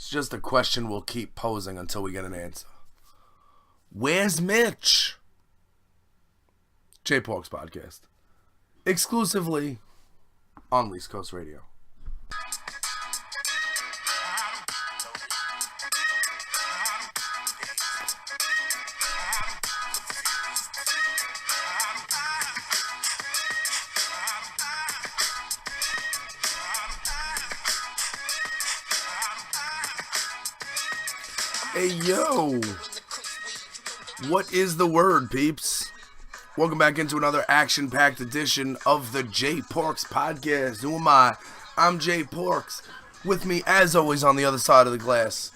It's just a question we'll keep posing until we get an answer. Where's Mitch? J-Pork's podcast. Exclusively on Least Coast Radio. Hey, yo. What is the word, peeps? Welcome back into another action-packed edition of the J-Porks podcast. Who am I? I'm J-Porks. With me, as always, on the other side of the glass,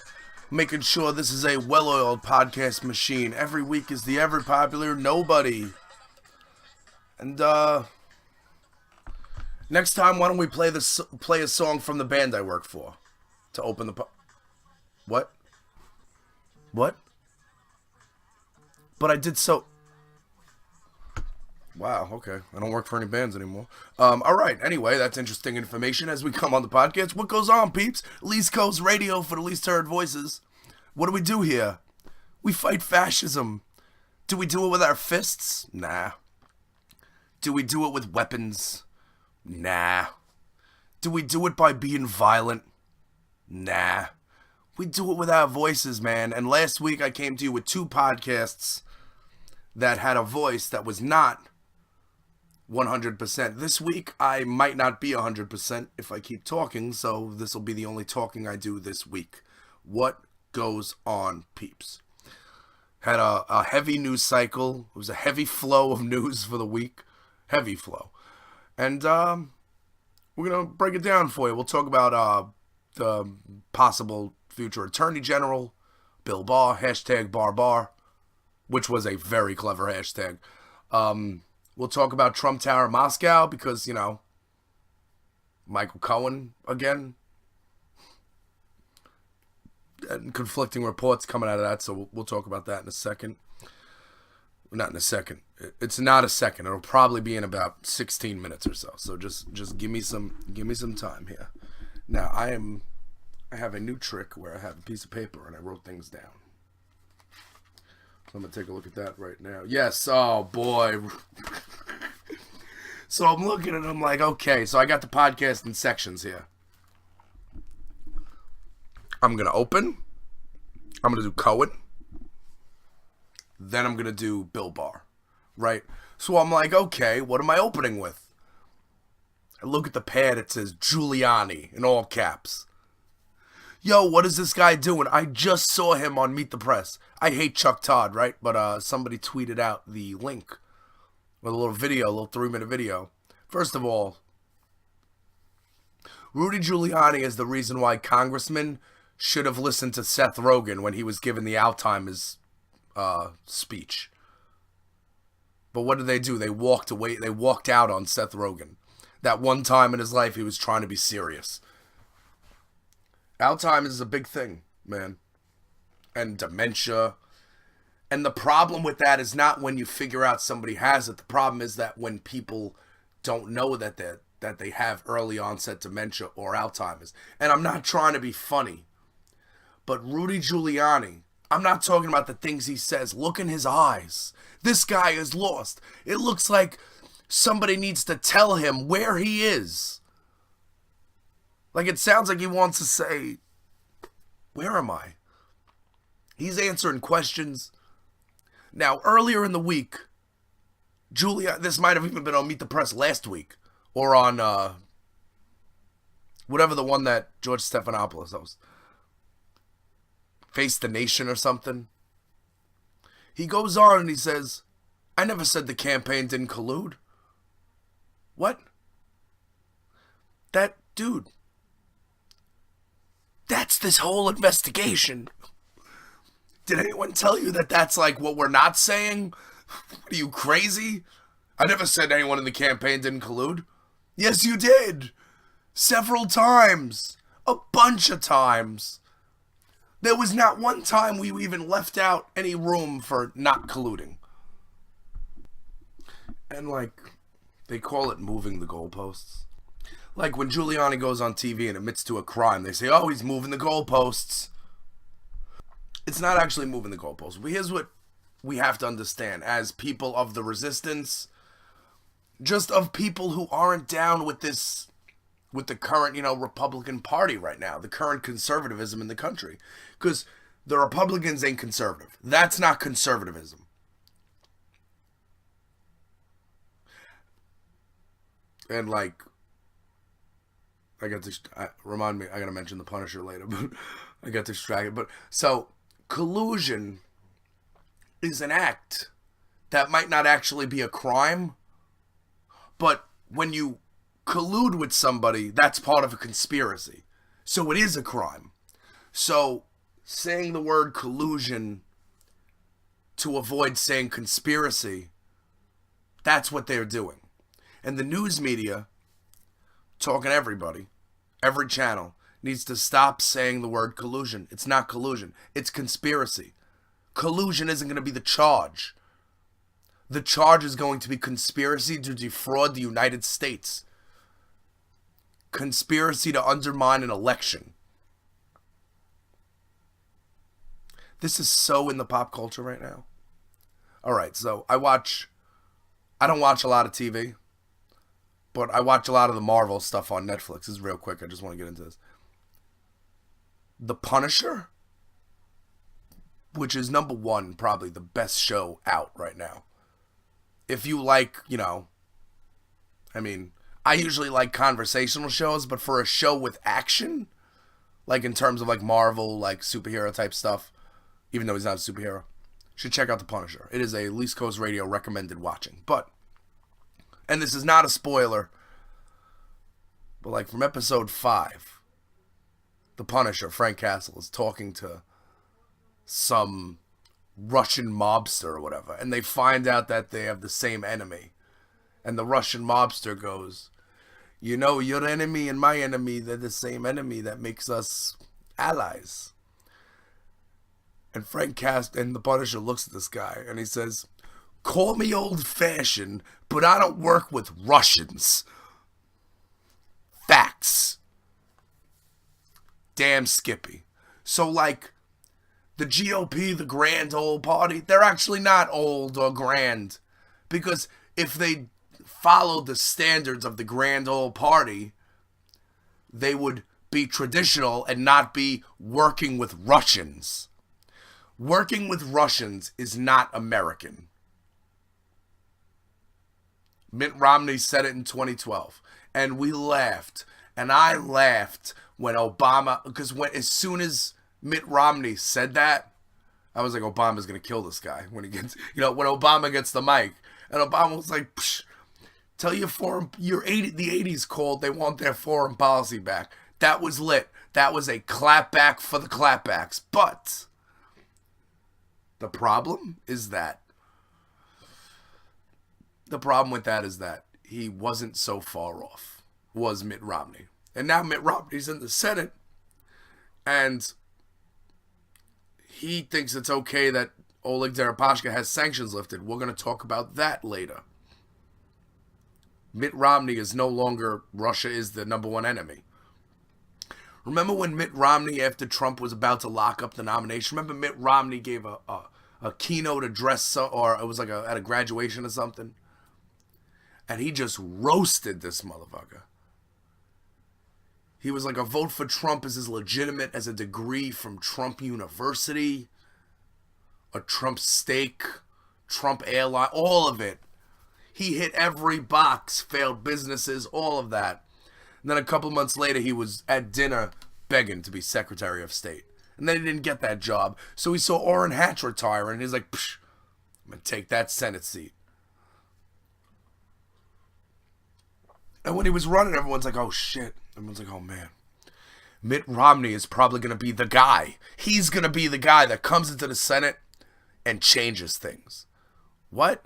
making sure this is a well-oiled podcast machine. Every week is the ever-popular Nobody. And, next time, why don't we play a song from the band I work for to open the What? What? But I did so... Wow, okay. I don't work for any bands anymore. Alright, anyway, that's interesting information as we come on the podcast. What goes on, peeps? Least Coast Radio for the least heard voices. What do we do here? We fight fascism. Do we do it with our fists? Nah. Do we do it with weapons? Nah. Do we do it by being violent? Nah. We do it with our voices, man. And last week I came to you with two podcasts that had a voice that was not 100%. This week I might not be 100% if I keep talking, so this will be the only talking I do this week. What goes on, peeps? Had a heavy news cycle. It was a heavy flow of news for the week. Heavy flow. And we're going to break it down for you. We'll talk about the possible future Attorney General, Bill Barr, hashtag Barr, which was a very clever hashtag. We'll talk about Trump Tower Moscow because, you know, Michael Cohen again. And conflicting reports coming out of that, so we'll talk about that in a second. Not in a second. It's not a second. It'll probably be in about 16 minutes or so. So just give me some time here. Now, I have a new trick where I have a piece of paper and I wrote things down. So I'm going to take a look at that right now. Yes, oh boy. So I'm looking and I'm like, okay, so I got the podcast in sections here. I'm going to open. I'm going to do Cohen. Then I'm going to do Bill Barr. Right? So I'm like, okay, what am I opening with? I look at the pad, it says Giuliani in all caps. Yo, what is this guy doing? I just saw him on Meet the Press. I hate Chuck Todd, right? But somebody tweeted out the link with a little video, a little 3-minute video. First of all, Rudy Giuliani is the reason why congressmen should have listened to Seth Rogen when he was giving the Alzheimer's speech. But what did they do? They walked away. They walked out on Seth Rogen. That one time in his life he was trying to be serious. Alzheimer's is a big thing, man. And dementia. And the problem with that is not when you figure out somebody has it. The problem is that when people don't know that they have early onset dementia or Alzheimer's. And I'm not trying to be funny. But Rudy Giuliani, I'm not talking about the things he says. Look in his eyes. This guy is lost. It looks like somebody needs to tell him where he is. Like, it sounds like he wants to say, where am I? He's answering questions. Now, earlier in the week, this might have even been on Meet the Press last week. Or on, whatever the one that George Stephanopoulos hosts. Face the Nation or something. He goes on and he says, I never said the campaign didn't collude. What? That dude. That's this whole investigation. Did anyone tell you that that's like what we're not saying? What, are you crazy? I never said anyone in the campaign didn't collude. Yes, you did. Several times. A bunch of times. There was not one time we even left out any room for not colluding. And like, they call it moving the goalposts. Like when Giuliani goes on TV and admits to a crime, they say, oh, he's moving the goalposts. It's not actually moving the goalposts. But here's what we have to understand as people of the resistance, just of people who aren't down with this, with the current, Republican Party right now, the current conservatism in the country. Because the Republicans ain't conservative. That's not conservatism. And like, I got this, remind me, I gotta mention the Punisher later, but I got distracted. But so, collusion is an act that might not actually be a crime, but when you collude with somebody, that's part of a conspiracy. So it is a crime. So saying the word collusion to avoid saying conspiracy, that's what they're doing. And the news media, talking to everybody, every channel, needs to stop saying the word collusion. It's not collusion. It's conspiracy. Collusion isn't going to be the charge. The charge is going to be conspiracy to defraud the United States. Conspiracy to undermine an election. This is so in the pop culture right now. Alright, so I don't watch a lot of TV, but I watch a lot of the Marvel stuff on Netflix. This is real quick, I just want to get into this. The Punisher, which is number one, probably the best show out right now. If you like, I usually like conversational shows, but for a show with action, like in terms of like Marvel, like superhero type stuff, even though he's not a superhero, should check out The Punisher. It is a Least Coast Radio recommended watching. But, and this is not a spoiler, but like from episode 5, The Punisher, Frank Castle, is talking to some Russian mobster or whatever, and they find out that they have the same enemy. And the Russian mobster goes, your enemy and my enemy, they're the same enemy that makes us allies. And Frank Castle and the Punisher looks at this guy and he says, call me old-fashioned, but I don't work with Russians. Facts. Damn Skippy. So like, the GOP, the grand old party, they're actually not old or grand. Because if they followed the standards of the grand old party, they would be traditional and not be working with Russians. Working with Russians is not American. Mitt Romney said it in 2012. And we laughed. And I laughed when Obama, because as soon as Mitt Romney said that, I was like, Obama's going to kill this guy when he gets, when Obama gets the mic. And Obama was like, psh, tell the 80s called, they want their foreign policy back. That was lit. That was a clapback for the clapbacks. But the problem with that is that he wasn't so far off, was Mitt Romney. And now Mitt Romney's in the Senate, and he thinks it's okay that Oleg Deripaska has sanctions lifted. We're going to talk about that later. Mitt Romney is no longer, Russia is the number one enemy. Remember when Mitt Romney, after Trump was about to lock up the nomination, remember Mitt Romney gave a keynote address, or it was like at a graduation or something? And he just roasted this motherfucker. He was like, a vote for Trump is as legitimate as a degree from Trump University, a Trump steak, Trump airline, all of it. He hit every box, failed businesses, all of that. And then a couple months later, he was at dinner begging to be Secretary of State. And then he didn't get that job. So he saw Orrin Hatch retire, and he's like, psh, I'm going to take that Senate seat. And when he was running, everyone's like, oh shit. Everyone's like, oh man. Mitt Romney is probably going to be the guy. He's going to be the guy that comes into the Senate and changes things. What?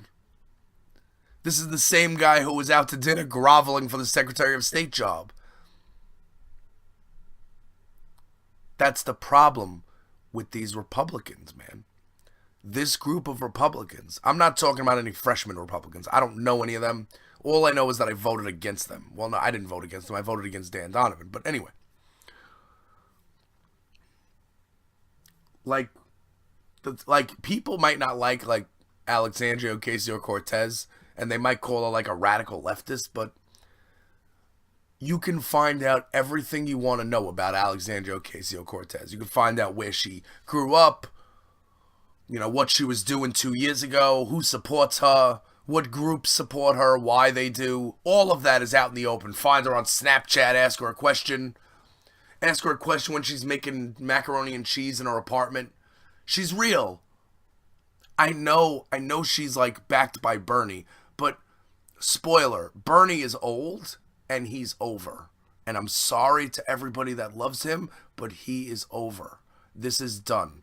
This is the same guy who was out to dinner groveling for the Secretary of State job. That's the problem with these Republicans, man. This group of Republicans. I'm not talking about any freshman Republicans. I don't know any of them. All I know is that I voted against them. Well, no, I didn't vote against them. I voted against Dan Donovan. But anyway. Like, people might not like Alexandria Ocasio-Cortez, and they might call her like a radical leftist, but you can find out everything you want to know about Alexandria Ocasio-Cortez. You can find out where she grew up, what she was doing 2 years ago, who supports her, what groups support her, why they do. All of that is out in the open. Find her on Snapchat, ask her a question. Ask her a question when she's making macaroni and cheese in her apartment. She's real. I know she's like backed by Bernie, but spoiler, Bernie is old and he's over. And I'm sorry to everybody that loves him, but he is over. This is done.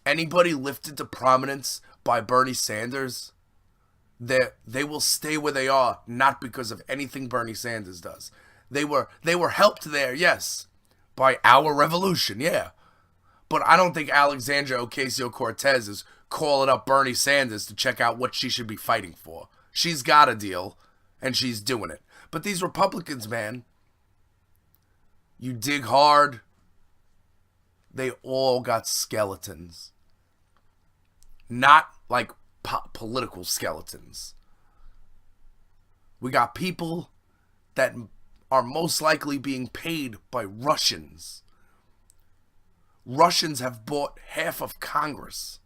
Anybody lifted to prominence by Bernie Sanders, they will stay where they are, not because of anything Bernie Sanders does. They were helped there, yes, by our revolution, yeah. But I don't think Alexandria Ocasio-Cortez is calling up Bernie Sanders to check out what she should be fighting for. She's got a deal, and she's doing it. But these Republicans, man, you dig hard, they all got skeletons. Not like political skeletons. We got people that are most likely being paid by Russians. Russians have bought half of Congress.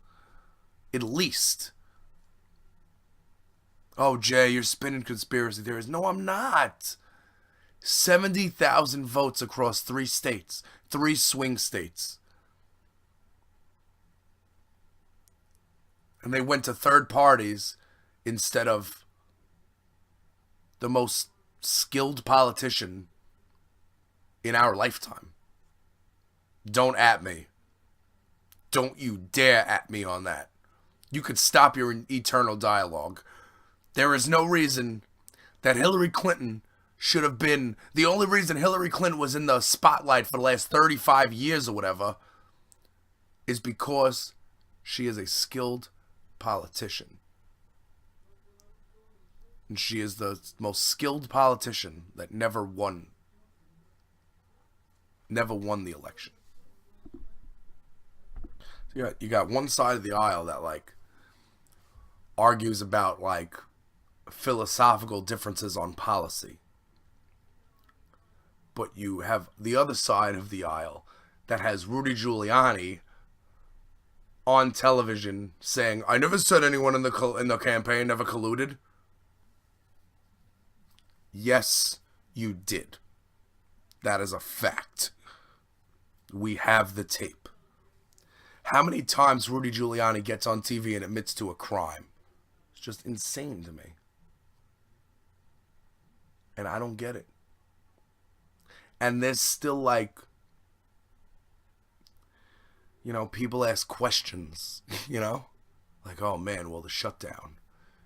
At least. Oh, Jay, you're spinning conspiracy theories. No, I'm not. 70,000 votes across 3 states. 3 swing states. And they went to third parties instead of the most skilled politician in our lifetime. Don't at me. Don't you dare at me on that. You could stop your eternal dialogue. There is no reason that Hillary Clinton should have been... The only reason Hillary Clinton was in the spotlight for the last 35 years or whatever is because she is a skilled politician. And she is the most skilled politician that never won the election. You got one side of the aisle that argues about philosophical differences on policy. But you have the other side of the aisle that has Rudy Giuliani on television saying, "I never said anyone in the campaign never colluded." Yes, you did. That is a fact. We have the tape. How many times Rudy Giuliani gets on TV and admits to a crime? It's just insane to me. And I don't get it. And there's still people ask questions, oh man, well, the shutdown.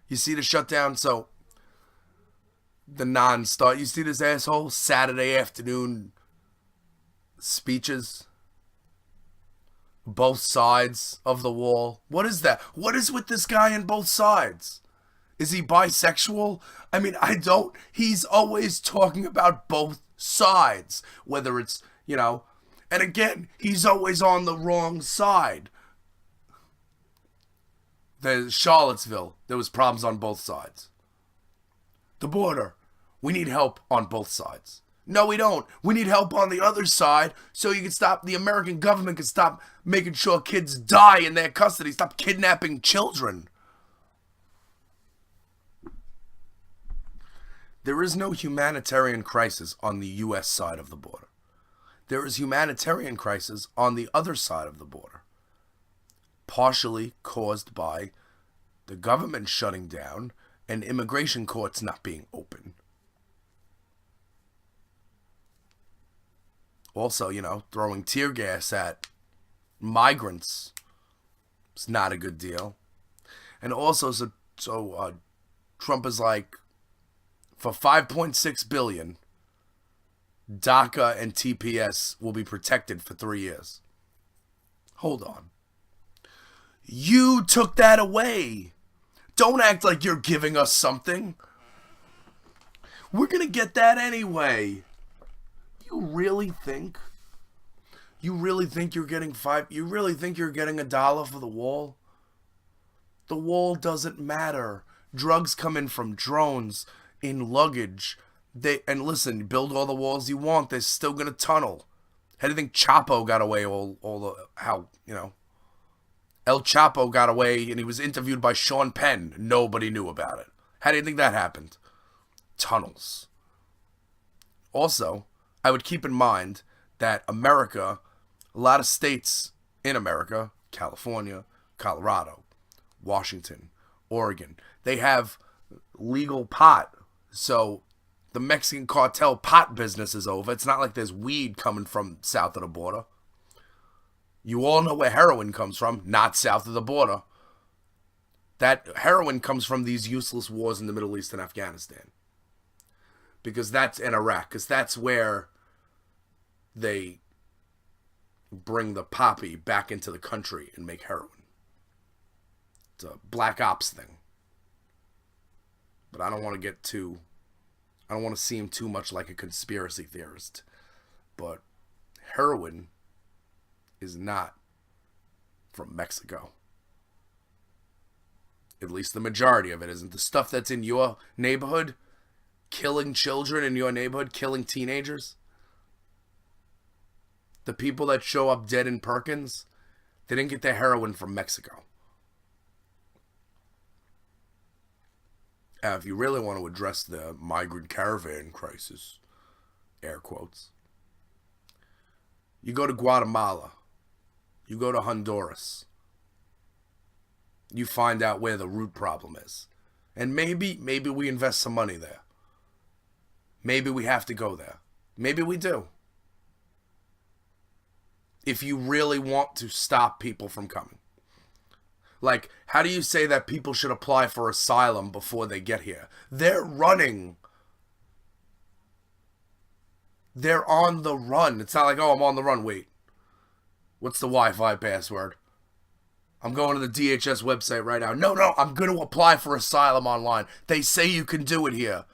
You see the shutdown? So the non-start, you see this asshole Saturday afternoon speeches? Both sides of the wall. What is that? What is with this guy on both sides? Is he bisexual? I mean, he's always talking about both sides. Whether it's, and again, he's always on the wrong side. There's Charlottesville. There was problems on both sides. The border. We need help on both sides. No, we don't. We need help on the other side so the American government can stop making sure kids die in their custody. Stop kidnapping children. There is no humanitarian crisis on the U.S. side of the border. There is humanitarian crisis on the other side of the border. Partially caused by the government shutting down and immigration courts not being open. Also, throwing tear gas at migrants is not a good deal. And also, Trump is for $5.6 billion, DACA and TPS will be protected for 3 years. Hold on. You took that away. Don't act like you're giving us something. We're gonna get that anyway. You really think? You really think you're getting You really think you're getting $1 for the wall? The wall doesn't matter. Drugs come in from drones, in luggage. And listen, build all the walls you want, they're still gonna tunnel. How do you think Chapo got away El Chapo got away and he was interviewed by Sean Penn. Nobody knew about it. How do you think that happened? Tunnels. Also, I would keep in mind that America, a lot of states in America, California, Colorado, Washington, Oregon, they have legal pot. So the Mexican cartel pot business is over. It's not like there's weed coming from south of the border. You all know where heroin comes from, not south of the border. That heroin comes from these useless wars in the Middle East and Afghanistan. Because that's in Iraq. Because that's where they bring the poppy back into the country and make heroin. It's a black ops thing. But I don't want to seem too much like a conspiracy theorist. But heroin is not from Mexico. At least the majority of it isn't. The stuff that's in your neighborhood, killing children in your neighborhood, killing teenagers. The people that show up dead in Perkins, they didn't get their heroin from Mexico. If you really want to address the migrant caravan crisis, air quotes, you go to Guatemala, you go to Honduras, you find out where the root problem is. And maybe we invest some money there. Maybe we have to go there. Maybe we do. If you really want to stop people from coming. Like, how do you say that people should apply for asylum before they get here? They're running. They're on the run. It's not like, oh, I'm on the run. Wait. What's the Wi-Fi password? I'm going to the DHS website right now. No, I'm going to apply for asylum online. They say you can do it here.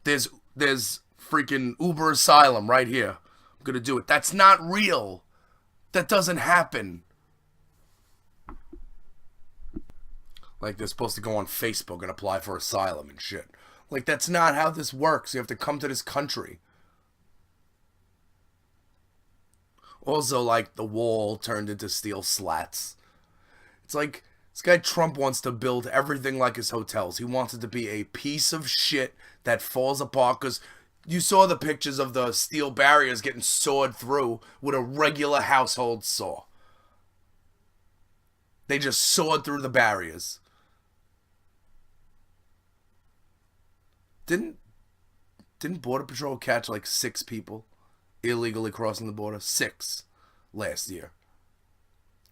There's freaking Uber Asylum right here. I'm going to do it. That's not real. That doesn't happen. Like, they're supposed to go on Facebook and apply for asylum and shit. Like, that's not how this works. You have to come to this country. Also, like, the wall turned into steel slats. It's like, this guy Trump wants to build everything like his hotels. He wants it to be a piece of shit that falls apart. Because you saw the pictures of the steel barriers getting sawed through with a regular household saw. They just sawed through the barriers. Didn't Border Patrol catch like 6 people illegally crossing the border? 6 last year.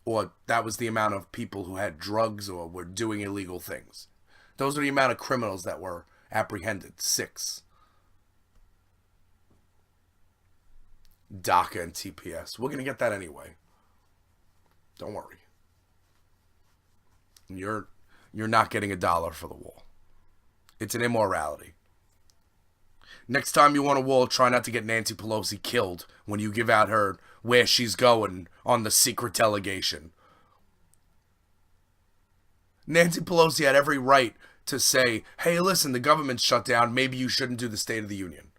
Or that was the amount of people who had drugs or were doing illegal things. Those are the amount of criminals that were apprehended. 6. DACA and TPS. We're going to get that anyway. Don't worry. You're not getting $1 for the wall. It's an immorality. Next time you want a wall, try not to get Nancy Pelosi killed when you give out her where she's going on the secret delegation. Nancy Pelosi had every right to say, hey, listen, the government's shut down. Maybe you shouldn't do the State of the Union.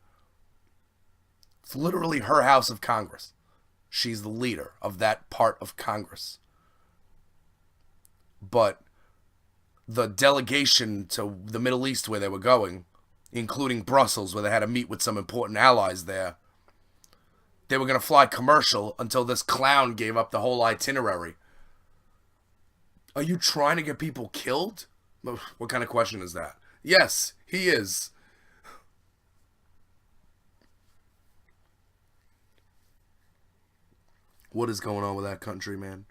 It's literally her House of Congress. She's the leader of that part of Congress. But the delegation to the Middle East where they were going, including Brussels, where they had to meet with some important allies there, they were going to fly commercial until this clown gave up the whole itinerary. Are you trying to get people killed? What kind of question is that? Yes, he is. What is going on with that country, man?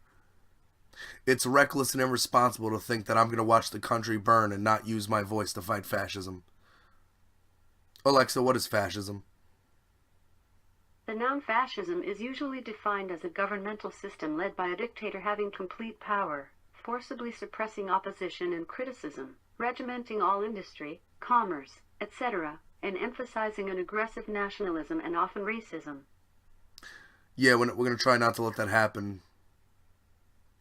It's reckless and irresponsible to think that I'm going to watch the country burn and not use my voice to fight fascism. Alexa, what is fascism? The noun fascism is usually defined as a governmental system led by a dictator having complete power, forcibly suppressing opposition and criticism, regimenting all industry, commerce, etc., and emphasizing an aggressive nationalism and often racism. Yeah, we're going to try not to let that happen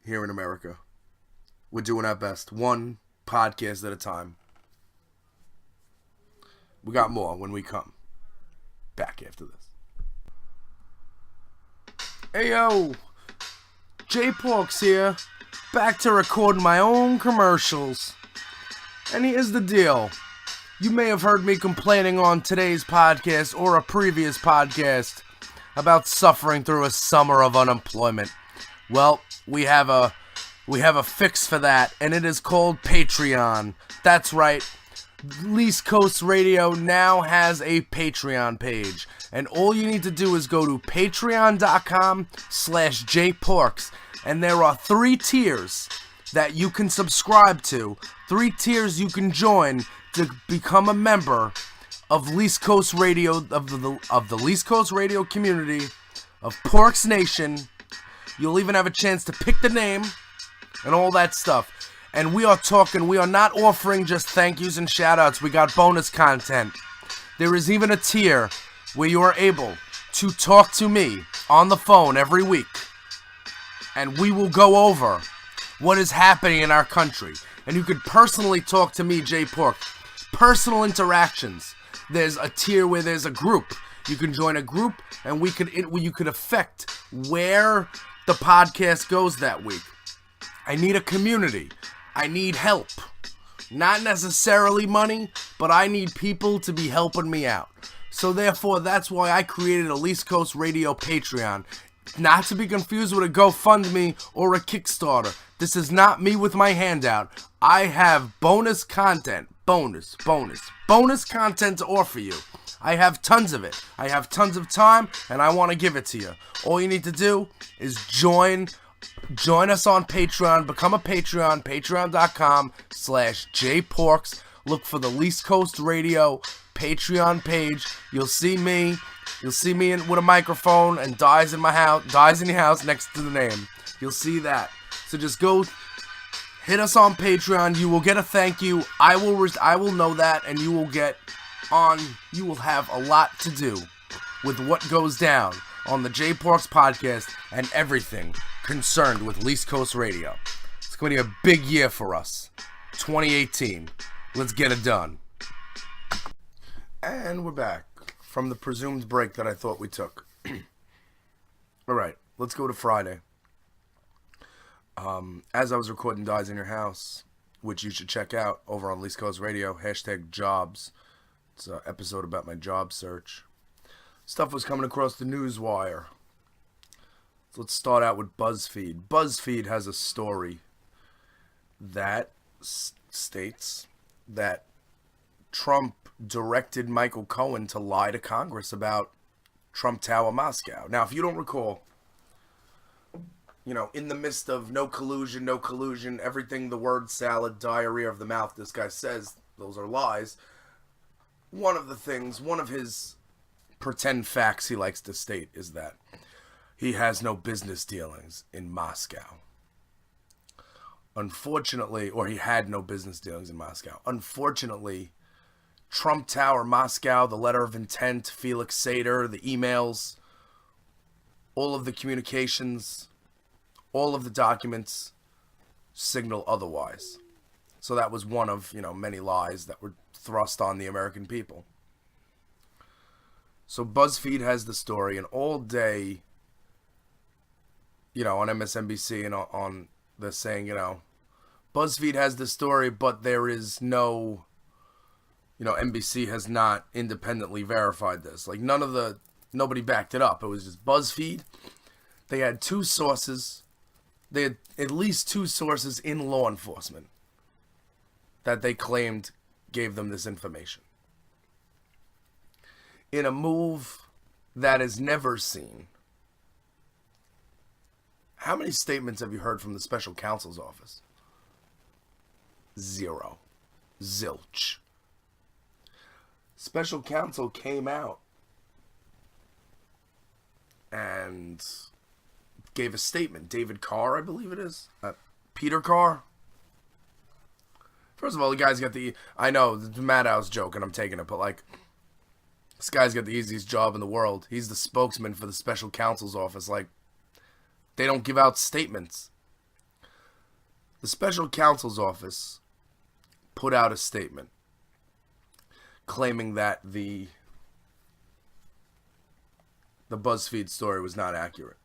here in America. We're doing our best, one podcast at a time. We got more when we come back after this. Hey yo, J Porks here, back to recording my own commercials. And here's the deal. You may have heard me complaining on today's podcast or a previous podcast about suffering through a summer of unemployment. Well, we have a fix for that, and it is called Patreon. That's right. Least Coast Radio now has a Patreon page, and all you need to do is go to patreon.com/jporks, and there are 3 tiers that you can subscribe to, 3 tiers you can join to become a member of Least Coast Radio, of the Least Coast Radio community of Porks Nation. You'll even have a chance to pick the name and all that stuff. And we are not offering just thank yous and shout outs. We got bonus content. There is even a tier where you are able to talk to me on the phone every week. And we will go over what is happening in our country. And you could personally talk to me, J Pork. Personal interactions. There's a tier where there's a group. You can join a group, and you could affect where the podcast goes that week. I need a community. I need help. Not necessarily money, but I need people to be helping me out. So therefore, that's why I created a Least Coast Radio Patreon. Not to be confused with a GoFundMe or a Kickstarter. This is not me with my handout. I have bonus content. Bonus content to offer you. I have tons of it. I have tons of time, and I want to give it to you. All you need to do is join us on Patreon. Become a Patreon. Patreon.com/jporks. Look for the Least Coast Radio Patreon page. You'll see me. You'll see me with a microphone and dies in your house next to the name. You'll see that. So just go hit us on Patreon. You will get a thank you. I will know that, and you will have a lot to do with what goes down on the J Porks podcast and everything concerned with Least Coast Radio. It's going to be a big year for us. 2018. Let's get it done. And we're back from the presumed break that I thought we took. Alright, let's go to Friday. As I was recording Dies in Your House, which you should check out over on Least Coast Radio, #jobs. It's an episode about my job search. Stuff was coming across the news wire. So let's start out with BuzzFeed. BuzzFeed has a story that states that Trump directed Michael Cohen to lie to Congress about Trump Tower Moscow. Now, if you don't recall, in the midst of no collusion, everything, the word salad, diarrhea of the mouth, this guy says, those are lies. One of his pretend facts he likes to state is that he has no business dealings in Moscow. Unfortunately, or he had no business dealings in Moscow. Unfortunately, Trump Tower Moscow, the letter of intent, Felix Sater, the emails, all of the communications, all of the documents signal otherwise. So that was one of, many lies that were thrust on the American people. So BuzzFeed has the story, and all day, on MSNBC and on the saying, BuzzFeed has the story, but there is no, NBC has not independently verified this. Like, nobody backed it up. It was just BuzzFeed. They had 2 sources. They had at least 2 sources in law enforcement that they claimed gave them this information. In a move that is never seen. How many statements have you heard from the special counsel's office? 0. Zilch. Special counsel came out and gave a statement. David Carr, I believe it is. Peter Carr. First of all, the guy's got I know, the Madhow's joke, and I'm taking it, but This guy's got the easiest job in the world. He's the spokesman for the special counsel's office. Like, they don't give out statements. The special counsel's office put out a statement claiming that the BuzzFeed story was not accurate.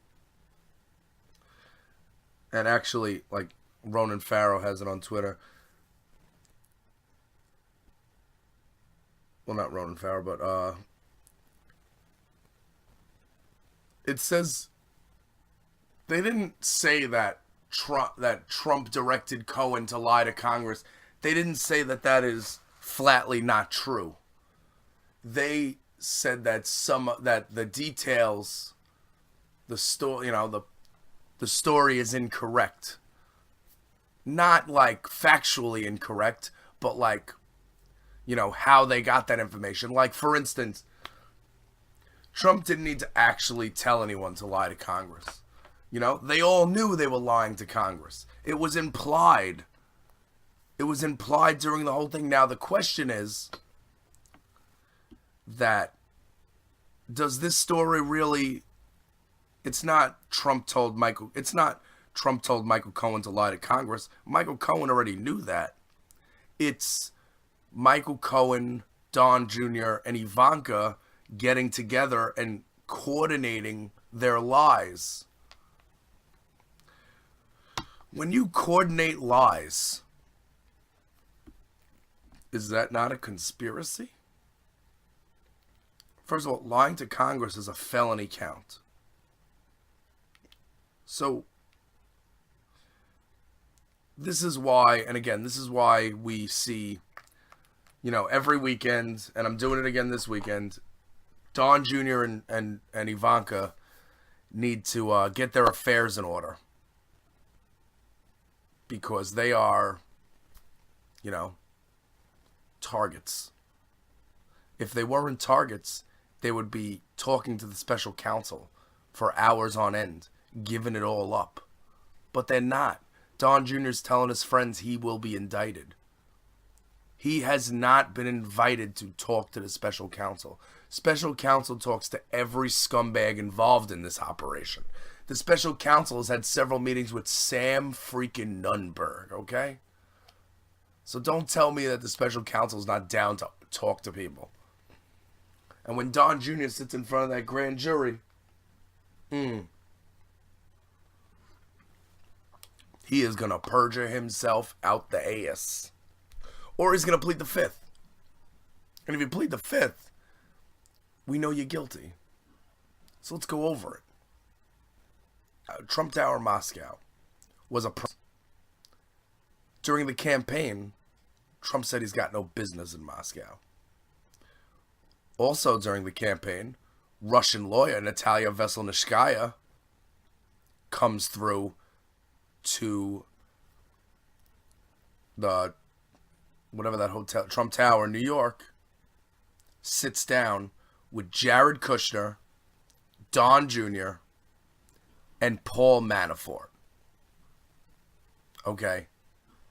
And actually, like, Ronan Farrow has it on Twitter. Well, not Ronan Farrow, but it says they didn't say that Trump directed Cohen to lie to Congress. They didn't say that is flatly not true. They said that that the details, the story, the story is incorrect. Not like factually incorrect, but like, how they got that information. Like, for instance, Trump didn't need to actually tell anyone to lie to Congress. They all knew they were lying to Congress. It was implied. It was implied during the whole thing. Now, the question is that, does this story really... It's not Trump told Michael Cohen to lie to Congress. Michael Cohen already knew that. It's Michael Cohen, Don Jr., and Ivanka getting together and coordinating their lies. When you coordinate lies, is that not a conspiracy? First of all, lying to Congress is a felony count. So, this is why, and again, this is why we see, every weekend, and I'm doing it again this weekend, Don Jr. and Ivanka need to get their affairs in order. Because they are, targets. If they weren't targets, they would be talking to the special counsel for hours on end, giving it all up. But they're not. Don Jr.'s telling his friends he will be indicted. He has not been invited to talk to the special counsel. Special counsel talks to every scumbag involved in this operation. The special counsel has had several meetings with Sam freaking Nunberg, okay? So don't tell me that the special counsel is not down to talk to people. And when Don Jr. sits in front of that grand jury, he is going to perjure himself out the ass. Or he's going to plead the fifth. And if you plead the fifth, we know you're guilty. So let's go over it. Trump Tower Moscow was a... During the campaign, Trump said he's got no business in Moscow. Also during the campaign, Russian lawyer Natalia Veselnitskaya comes through to the... whatever that hotel... Trump Tower in New York, sits down with Jared Kushner, Don Jr., and Paul Manafort. Okay?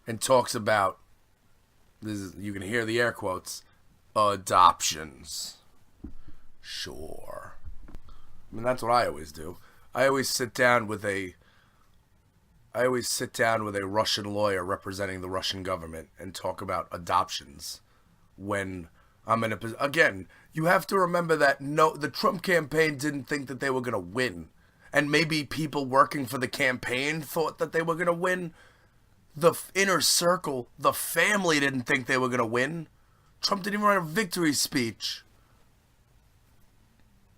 And talks about, this is, you can hear the air quotes, adoptions. Sure. I mean, that's what I always do. I always sit down with a Russian lawyer representing the Russian government and talk about adoptions when I'm in a position. Again, you have to remember that the Trump campaign didn't think that they were going to win. And maybe people working for the campaign thought that they were going to win. The inner circle, the family didn't think they were going to win. Trump didn't even write a victory speech.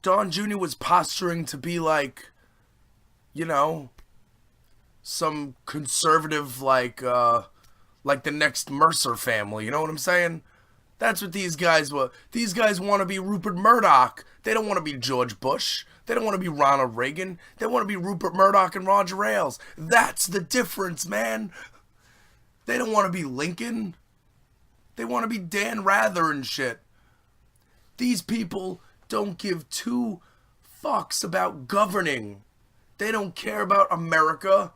Don Jr. was posturing to be like, some conservative, like the next Mercer family. You know what I'm saying? That's what these guys were. These guys want to be Rupert Murdoch. They don't want to be George Bush. They don't want to be Ronald Reagan. They want to be Rupert Murdoch and Roger Ailes. That's the difference, man. They don't want to be Lincoln. They want to be Dan Rather and shit. These people don't give two fucks about governing. They don't care about America.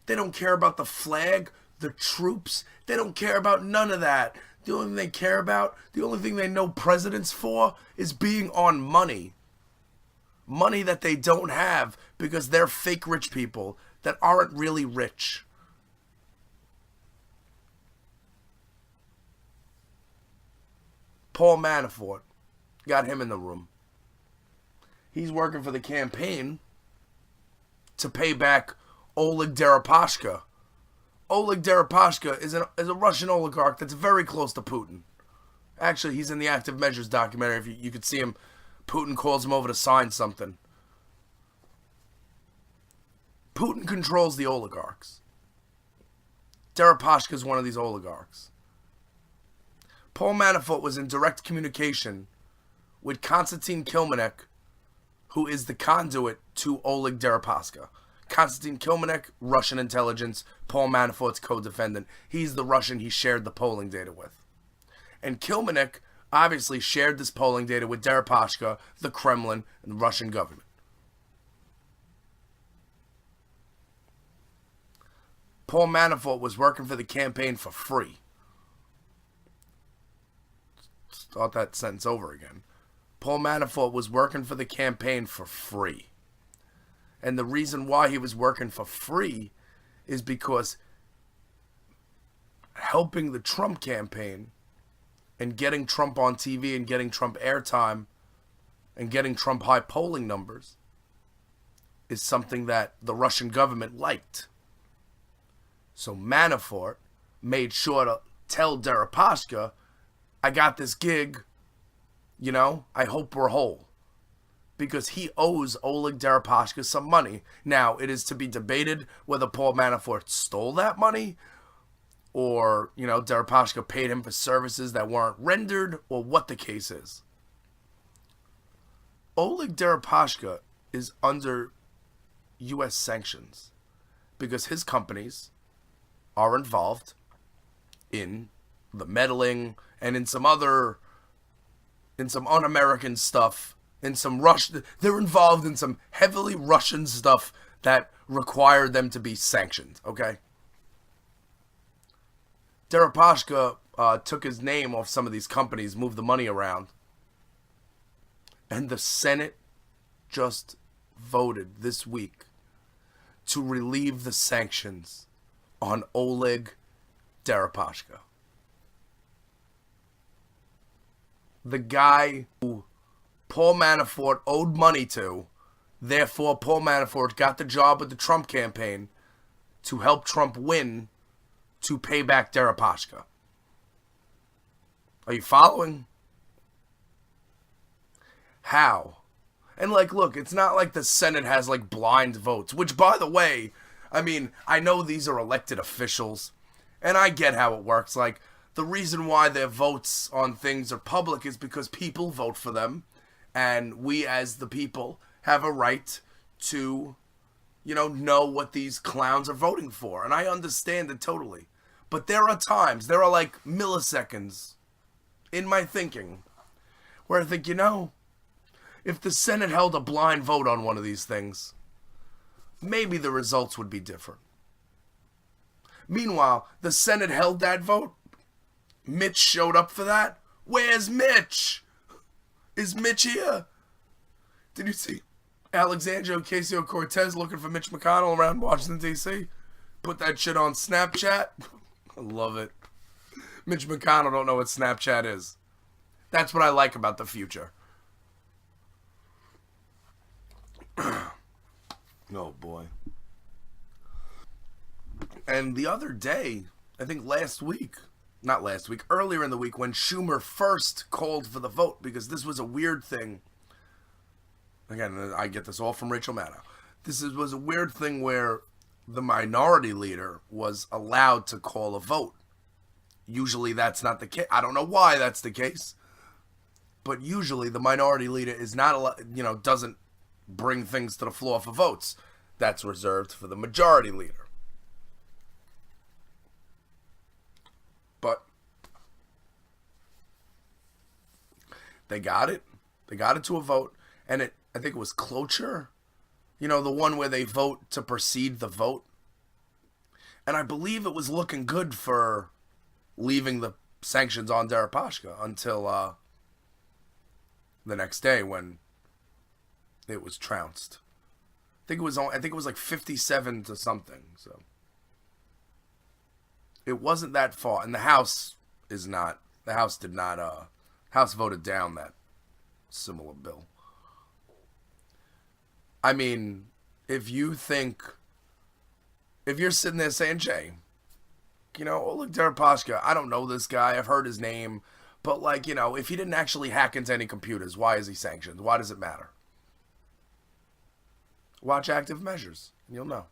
They don't care about the flag, the troops. They don't care about none of that. The only thing they care about, the only thing they know presidents for is being on money. Money that they don't have because they're fake rich people that aren't really rich. Paul Manafort, got him in the room. He's working for the campaign to pay back Oleg Deripaska. Oleg Deripaska is a Russian oligarch that's very close to Putin. Actually, he's in the Active Measures documentary. If you could see him, Putin calls him over to sign something. Putin controls the oligarchs. Deripaska is one of these oligarchs. Paul Manafort was in direct communication with Konstantin Kilmanek, who is the conduit to Oleg Deripaska. Konstantin Kilmanek, Russian intelligence, Paul Manafort's co-defendant. He's the Russian he shared the polling data with. And Kilmanek obviously shared this polling data with Deripaska, the Kremlin, and the Russian government. Paul Manafort was working for the campaign for free. Start that sentence over again. Paul Manafort was working for the campaign for free. And the reason why he was working for free is because helping the Trump campaign and getting Trump on TV and getting Trump airtime and getting Trump high polling numbers is something that the Russian government liked. So Manafort made sure to tell Deripaska, I got this gig, I hope we're whole. Because he owes Oleg Deripaska some money. Now, it is to be debated whether Paul Manafort stole that money or, Deripaska paid him for services that weren't rendered or what the case is. Oleg Deripaska is under U.S. sanctions because his companies are involved in the meddling and in some un-American stuff. They're involved in some heavily Russian stuff that required them to be sanctioned, okay? Deripaska took his name off some of these companies, moved the money around. And the Senate just voted this week to relieve the sanctions on Oleg Deripaska. The guy who Paul Manafort owed money to, therefore Paul Manafort got the job with the Trump campaign to help Trump win to pay back Deripaska. Are you following? How? And look, it's not like the Senate has blind votes, which by the way, I know these are elected officials, and I get how it works. The reason why their votes on things are public is because people vote for them. And we as the people have a right to, know what these clowns are voting for. And I understand it totally. But there are times, there are milliseconds in my thinking where I think, if the Senate held a blind vote on one of these things, maybe the results would be different. Meanwhile, the Senate held that vote. Mitch showed up for that. Where's Mitch? Is Mitch here? Did you see Alexandria Ocasio-Cortez looking for Mitch McConnell around Washington, D.C.? Put that shit on Snapchat? I love it. Mitch McConnell don't know what Snapchat is. That's what I like about the future. Oh, boy. And the other day, I think earlier in the week when Schumer first called for the vote, because this was a weird thing. Again, I get this all from Rachel Maddow. Was a weird thing where the minority leader was allowed to call a vote. Usually that's not the case. I don't know why that's the case. But usually the minority leader is not allowed, doesn't bring things to the floor for votes. That's reserved for the majority leader. But they got it. They got it to a vote. And I think it was cloture. The one where they vote to proceed the vote. And I believe it was looking good for leaving the sanctions on Deripaska until the next day when it was trounced. I think it was like 57 to something. So it wasn't that far, and the House is not. The House did not. House voted down that similar bill. I mean, if you're sitting there saying, Jay, Oleg Deripaska, I don't know this guy, I've heard his name, but if he didn't actually hack into any computers, why is he sanctioned? Why does it matter? Watch Active Measures, and you'll know.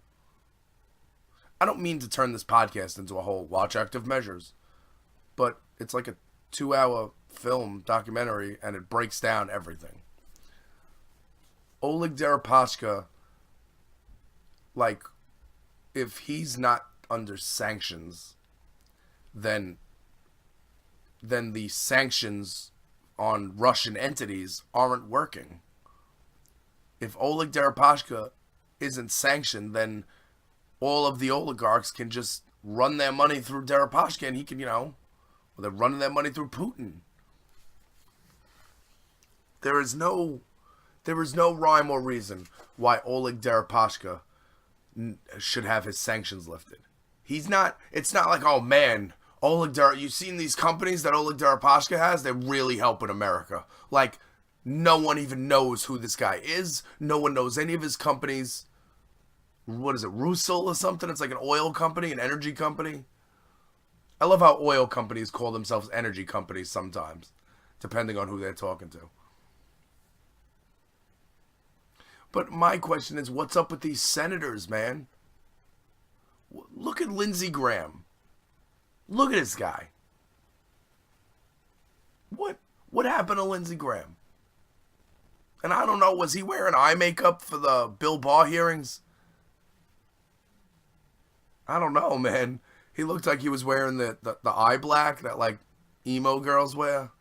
I don't mean to turn this podcast into a whole watch Active Measures, but it's like a 2-hour film documentary, and it breaks down everything. Oleg Deripaska, if he's not under sanctions, then the sanctions on Russian entities aren't working. If Oleg Deripaska isn't sanctioned, then all of the oligarchs can just run their money through Deripaska, and he can, they're running their money through Putin. There is no rhyme or reason why Oleg Deripaska should have his sanctions lifted. It's not like, oh man, you've seen these companies that Oleg Deripaska has? They're really helping America. No one even knows who this guy is. No one knows any of his companies. What is it, Rusal or something? It's like an oil company, an energy company. I love how oil companies call themselves energy companies sometimes, depending on who they're talking to. But my question is, what's up with these senators, man? Look at Lindsey Graham. Look at this guy. What happened to Lindsey Graham? And I don't know, was he wearing eye makeup for the Bill Barr hearings? I don't know, man. He looked like he was wearing the eye black that emo girls wear.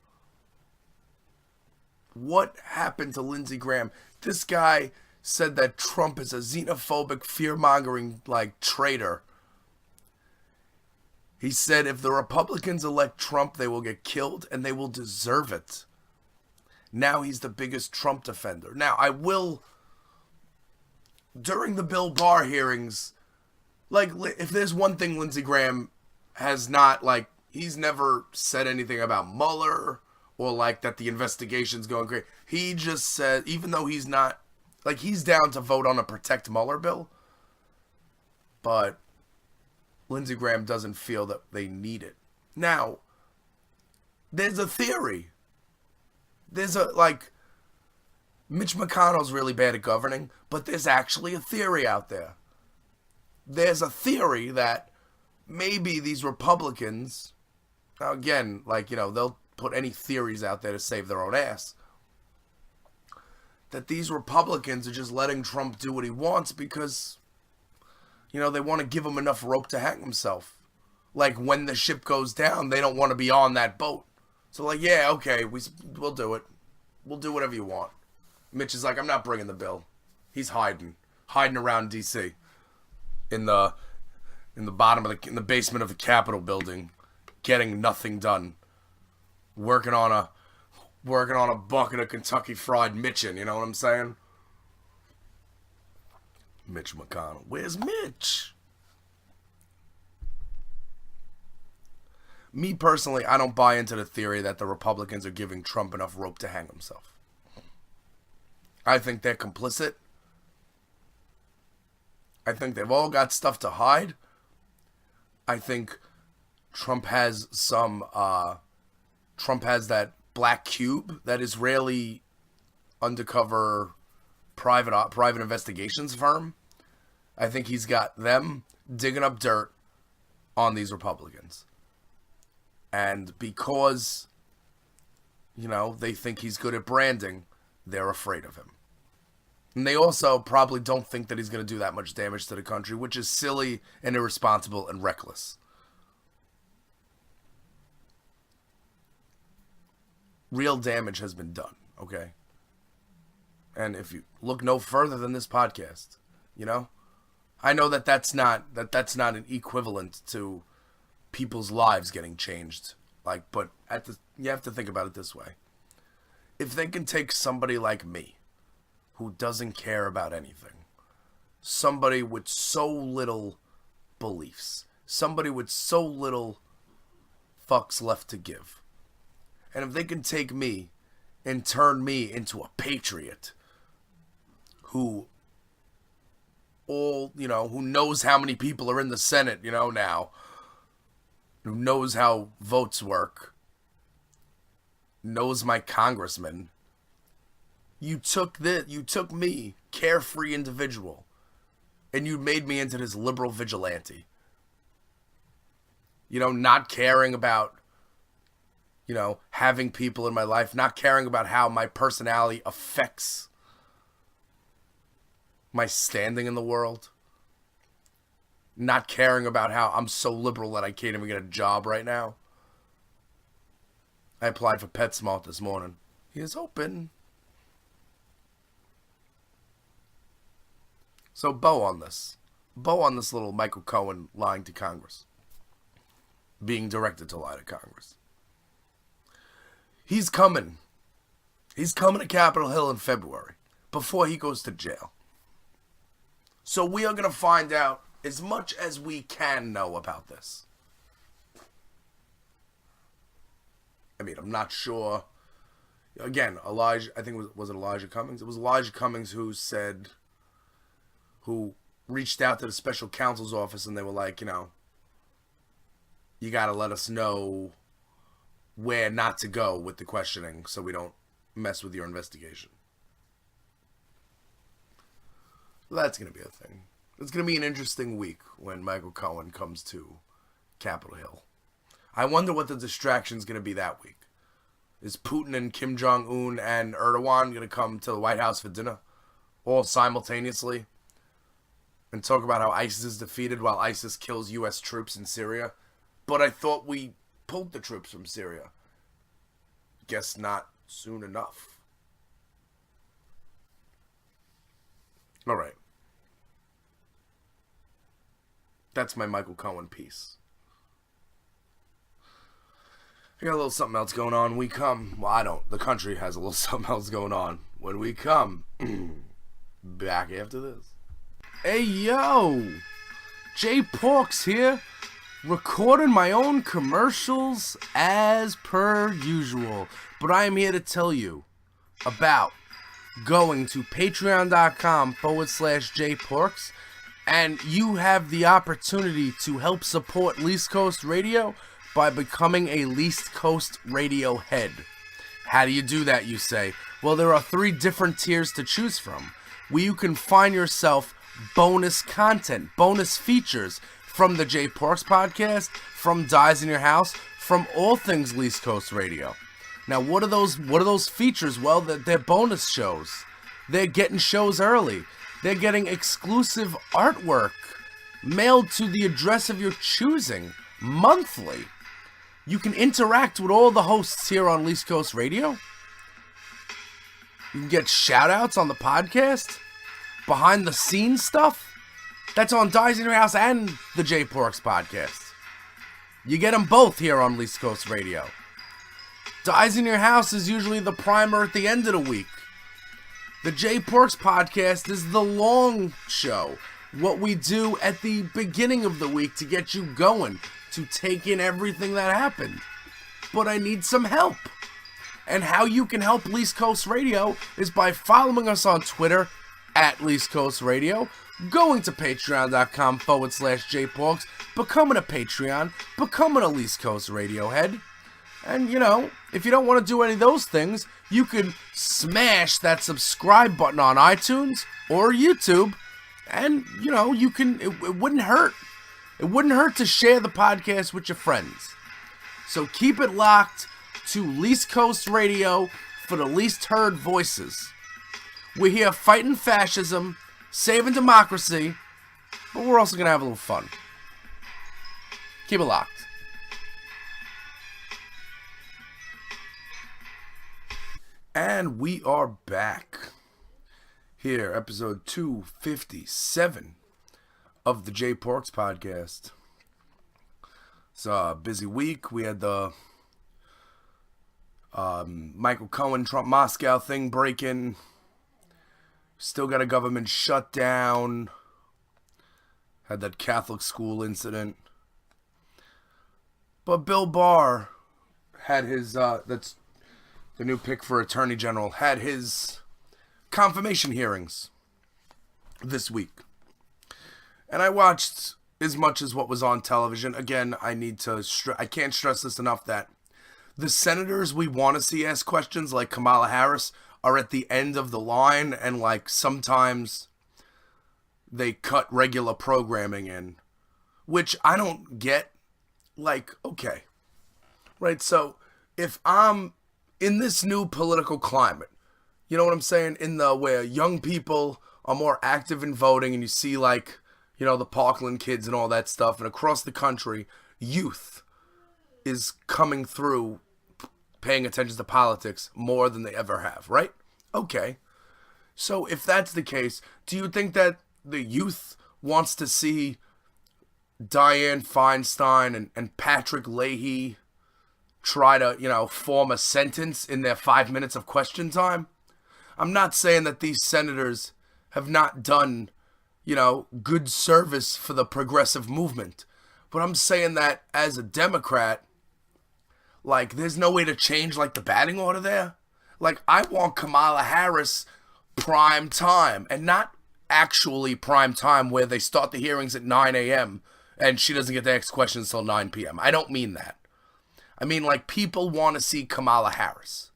What happened to Lindsey Graham? This guy said that Trump is a xenophobic, fear-mongering, traitor. He said if the Republicans elect Trump, they will get killed, and they will deserve it. Now he's the biggest Trump defender. Now, during the Bill Barr hearings, if there's one thing Lindsey Graham has not, he's never said anything about Mueller or, that the investigation's going great. He just said, even though he's not, he's down to vote on a Protect Mueller bill, but Lindsey Graham doesn't feel that they need it. Now, there's a theory. There's Mitch McConnell's really bad at governing, but there's actually a theory out there. There's a theory that maybe these Republicans, now again, they'll put any theories out there to save their own ass, that these Republicans are just letting Trump do what he wants because, they want to give him enough rope to hang himself. When the ship goes down, they don't want to be on that boat. So, yeah, okay, we'll do it. We'll do whatever you want. Mitch is I'm not bringing the bill. He's hiding around D.C. in the basement of the Capitol building, getting nothing done, working on a bucket of Kentucky Fried Mitchin. You know what I'm saying? Mitch McConnell. Where's Mitch? Me personally, I don't buy into the theory that the Republicans are giving Trump enough rope to hang himself. I think they're complicit. I think they've all got stuff to hide. I think Trump has that black cube, that Israeli undercover private investigations firm. I think he's got them digging up dirt on these Republicans. And because, they think he's good at branding, they're afraid of him. And they also probably don't think that he's going to do that much damage to the country, which is silly and irresponsible and reckless. Real damage has been done, okay? And if you look no further than this podcast, I know that's not an equivalent to people's lives getting changed, Like, but you have to think about it this way. If they can take somebody like me, who doesn't care about anything, somebody with so little beliefs, somebody with so little fucks left to give, and if they can take me and turn me into a patriot who who knows how many people are in the Senate, now, who knows how votes work, knows my congressman. You took me, carefree individual, and you made me into this liberal vigilante. Not caring about, having people in my life, not caring about how my personality affects my standing in the world, not caring about how I'm so liberal that I can't even get a job right now. I applied for PetSmart this morning. He is open. So Bo on this little Michael Cohen lying to Congress. Being directed to lie to Congress. He's coming. He's coming to Capitol Hill in February, before he goes to jail. So we are going to find out as much as we can know about this. I mean, I'm not sure. Again, Elijah, I think was it Elijah Cummings? It was Elijah Cummings who reached out to the special counsel's office, and they were like, you got to let us know where not to go with the questioning so we don't mess with your investigation. Well, that's going to be a thing. It's going to be an interesting week when Michael Cohen comes to Capitol Hill. I wonder what the distraction's going to be that week. Is Putin and Kim Jong-un and Erdogan going to come to the White House for dinner all simultaneously and talk about how ISIS is defeated while ISIS kills U.S. troops in Syria? But I thought we pulled the troops from Syria. Guess not soon enough. All right. That's my Michael Cohen piece. I got a little something else going on. Well, I don't. The country has a little something else going on. When we come back after this. Hey, yo! Jay Porks here, recording my own commercials as per usual. But I am here to tell you about going to patreon.com/JPorks, and you have the opportunity to help support Least Coast Radio by becoming a Least Coast Radio head. How do you do that, you say? Well, there are 3 different tiers to choose from, where you can find yourself bonus content, bonus features from the Jay Porks podcast, from Dies in Your House, from all things Least Coast Radio. Now, what are those features? Well, they're bonus shows. They're getting shows early. They're getting exclusive artwork mailed to the address of your choosing monthly. You can interact with all the hosts here on Least Coast Radio. You can get shout-outs on the podcast. Behind the scenes stuff. That's on Dies in Your House and the Jay Porks podcast. You get them both here on Least Coast Radio. Dies in Your House is usually the primer at the end of the week. The Jay Porks podcast is the long show. What we do at the beginning of the week to get you going, to take in everything that happened. But I need some help. And how you can help Least Coast Radio is by following us on Twitter at Least Coast Radio, going to patreon.com/JPorks, becoming a Patreon, becoming a Least Coast Radio head. And, if you don't want to do any of those things, you can smash that subscribe button on iTunes or YouTube. And, it wouldn't hurt. It wouldn't hurt to share the podcast with your friends. So keep it locked to Least Coast Radio for the least heard voices. We're here fighting fascism, saving democracy, but we're also going to have a little fun. Keep it locked. And we are back. Here, episode 257 of the Jay Porks podcast. It's a busy week. We had the Michael Cohen, Trump Moscow thing breaking. Still got a government shutdown. Had that Catholic school incident. But Bill Barr had his, that's the new pick for Attorney General, had his confirmation hearings this week. And I watched as much as what was on television. Again, I can't stress this enough that the senators we want to see ask questions, like Kamala Harris, are at the end of the line, and like sometimes they cut regular programming in, which I don't get. Like, okay, right? So if I'm in this new political climate, you know what I'm saying, where young people are more active in voting, and you see like, you know, the Parkland kids and all that stuff, and across the country, youth is coming through paying attention to politics more than they ever have, right? Okay. So if that's the case, do you think that the youth wants to see Dianne Feinstein and Patrick Leahy try to, you know, form a sentence in their 5 minutes of question time? I'm not saying that these senators have not done, you know, good service for the progressive movement, but I'm saying that as a Democrat, like, there's no way to change, like, the batting order there. Like, I want Kamala Harris prime time, and not actually prime time where they start the hearings at 9 a.m. and she doesn't get to ask questions until 9 p.m. I don't mean that. I mean, like, people want to see Kamala Harris.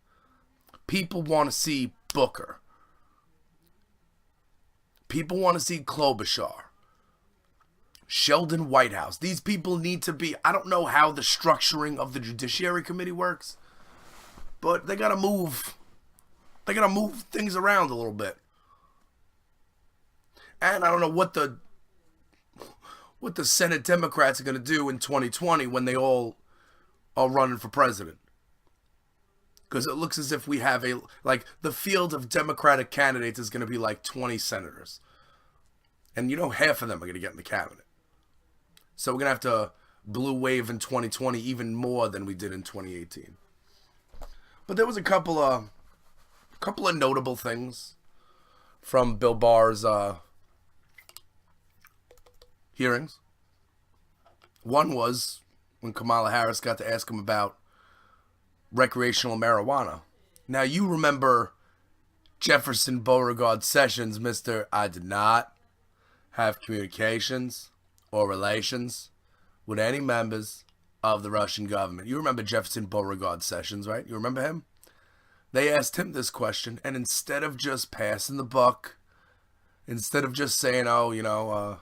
People want to see Booker. People want to see Klobuchar. Sheldon Whitehouse. These people need to be, I don't know how the structuring of the Judiciary Committee works, but they gotta move things around a little bit. And I don't know what the Senate Democrats are gonna do in 2020 when they all are running for president. Because it looks as if we have the field of Democratic candidates is gonna be like 20 senators. And you know, half of them are gonna get in the cabinet. So we're going to have to blue wave in 2020 even more than we did in 2018. But there was a couple of notable things from Bill Barr's hearings. One was when Kamala Harris got to ask him about recreational marijuana. Now, you remember Jefferson Beauregard Sessions, Mr. I did not have communications or relations with any members of the Russian government. You remember Jefferson Beauregard Sessions, right? You remember him? They asked him this question, and instead of just passing the buck, instead of just saying, oh, you know,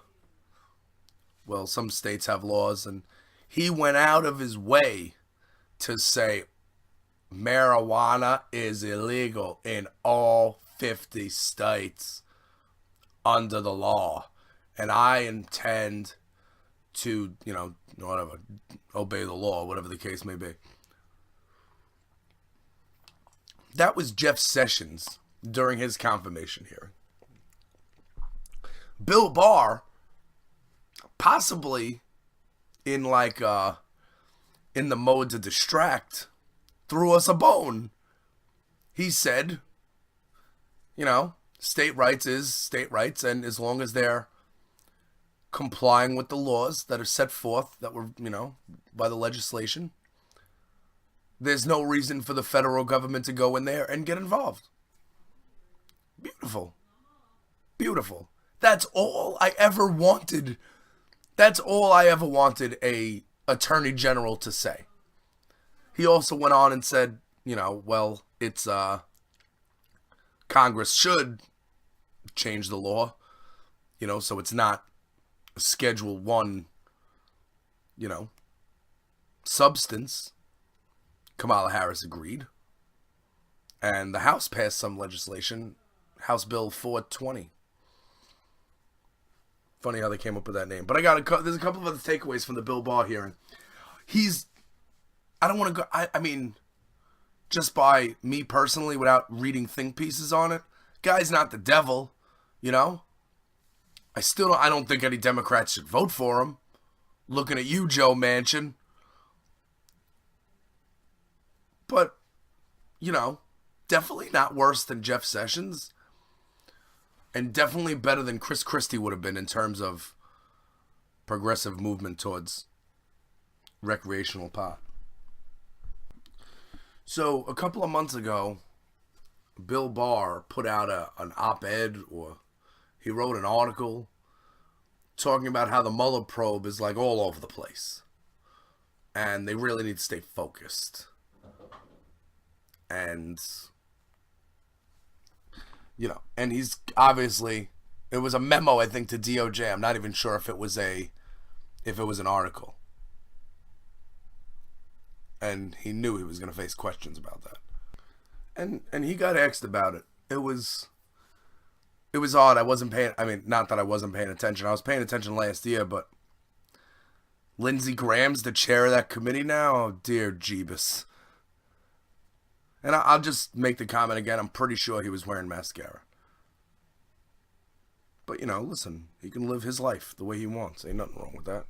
well, some states have laws, and he went out of his way to say marijuana is illegal in all 50 states under the law, and I intend to, you know, whatever, obey the law, whatever the case may be. That was Jeff Sessions during his confirmation hearing. Bill Barr, possibly in the mode to distract, threw us a bone. He said, you know, state rights is state rights, and as long as they're complying with the laws that are set forth, that were, you know, by the legislation, there's no reason for the federal government to go in there and get involved. Beautiful. Beautiful. That's all I ever wanted. That's all I ever wanted a attorney general to say. He also went on and said, you know, well, it's, Congress should change the law, you know, so it's not Schedule 1, you know, substance. Kamala Harris agreed. And the House passed some legislation, House Bill 420. Funny how they came up with that name. But there's a couple of other takeaways from the Bill Barr hearing. I don't want to go, I mean, just by me personally, without reading think pieces on it, guy's not the devil, you know? I don't think any Democrats should vote for him. Looking at you, Joe Manchin. But definitely not worse than Jeff Sessions, and definitely better than Chris Christie would have been in terms of progressive movement towards recreational pot. So a couple of months ago, Bill Barr put out an op-ed, or he wrote an article talking about how the Mueller probe is like all over the place. And they really need to stay focused. And, and he's obviously, it was a memo, I think, to DOJ. I'm not even sure if it was an article. And he knew he was going to face questions about that. And he got asked about it. It was odd. Not that I wasn't paying attention. I was paying attention last year, but Lindsey Graham's the chair of that committee now? Oh, dear Jeebus. And I'll just make the comment again. I'm pretty sure he was wearing mascara. But, listen, he can live his life the way he wants. Ain't nothing wrong with that.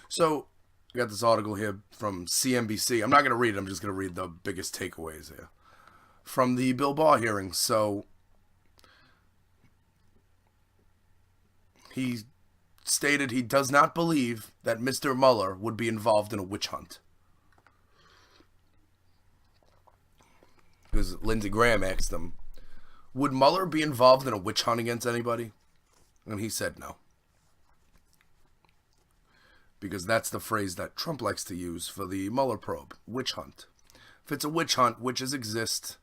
So, I got this article here from CNBC. I'm not going to read it. I'm just going to read the biggest takeaways here from the Bill Barr hearing. So, he stated he does not believe that Mr. Mueller would be involved in a witch hunt. Because Lindsey Graham asked him, would Mueller be involved in a witch hunt against anybody? And he said no. Because that's the phrase that Trump likes to use for the Mueller probe, witch hunt. If it's a witch hunt, witches exist,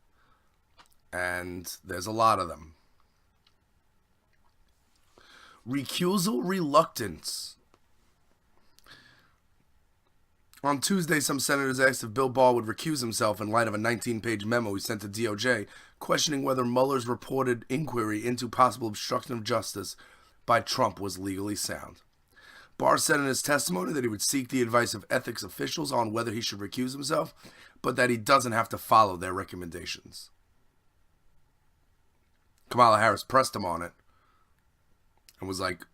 and there's a lot of them. Recusal reluctance. On Tuesday, some senators asked if Bill Barr would recuse himself in light of a 19-page memo he sent to DOJ, questioning whether Mueller's reported inquiry into possible obstruction of justice by Trump was legally sound. Barr said in his testimony that he would seek the advice of ethics officials on whether he should recuse himself, but that he doesn't have to follow their recommendations. Kamala Harris pressed him on it and was like,